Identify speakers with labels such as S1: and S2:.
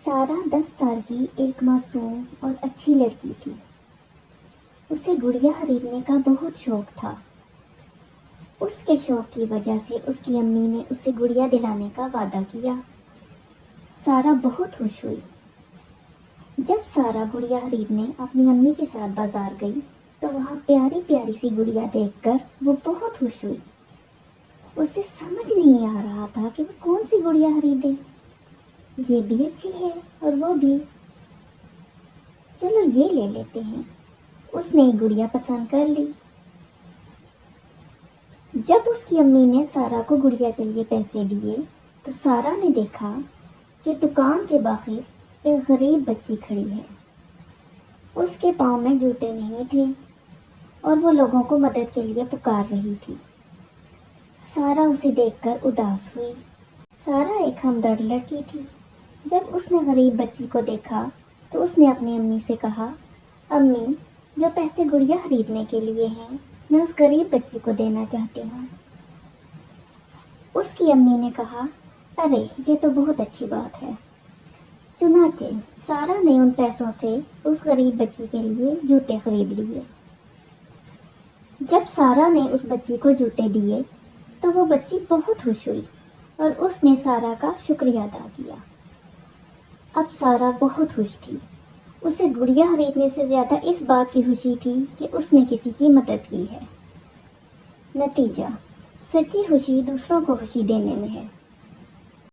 S1: سارہ 10 سال کی ایک معصوم اور اچھی لڑکی تھی۔ اسے گڑیا خریدنے کا بہت شوق تھا۔ اس کے شوق کی وجہ سے اس کی امی نے اسے گڑیا دلانے کا وعدہ کیا۔ سارہ بہت خوش ہوئی۔ جب سارہ گڑیا خریدنے اپنی امی کے ساتھ بازار گئی تو وہاں پیاری پیاری سی گڑیا دیکھ کر وہ بہت خوش ہوئی۔ اسے سمجھ نہیں آ رہا تھا کہ وہ کون سی گڑیا خریدے، یہ بھی اچھی ہے اور وہ بھی، چلو یہ لے لیتے ہیں۔ اس نے گڑیا پسند کر لی۔ جب اس کی امی نے سارہ کو گڑیا کے لیے پیسے دیے تو سارہ نے دیکھا کہ دکان کے باہر ایک غریب بچی کھڑی ہے۔ اس کے پاؤں میں جوتے نہیں تھے اور وہ لوگوں کو مدد کے لیے پکار رہی تھی۔ سارہ اسے دیکھ کر اداس ہوئی۔ سارہ ایک ہمدرد لڑکی تھی۔ جب اس نے غریب بچی کو دیکھا تو اس نے اپنی امی سے کہا، امی، جو پیسے گڑیا خریدنے کے لیے ہیں میں اس غریب بچی کو دینا چاہتی ہوں۔ اس کی امی نے کہا، ارے یہ تو بہت اچھی بات ہے۔ چنانچہ سارہ نے ان پیسوں سے اس غریب بچی کے لیے جوتے خرید لیے۔ جب سارہ نے اس بچی کو جوتے دیے تو وہ بچی بہت خوش ہوئی اور اس نے سارہ کا شکریہ ادا کیا۔ اب سارہ بہت خوش تھی۔ اسے گڑیا خریدنے سے زیادہ اس بات کی خوشی تھی کہ اس نے کسی کی مدد کی ہے۔ نتیجہ، سچی خوشی دوسروں کو خوشی دینے میں ہے۔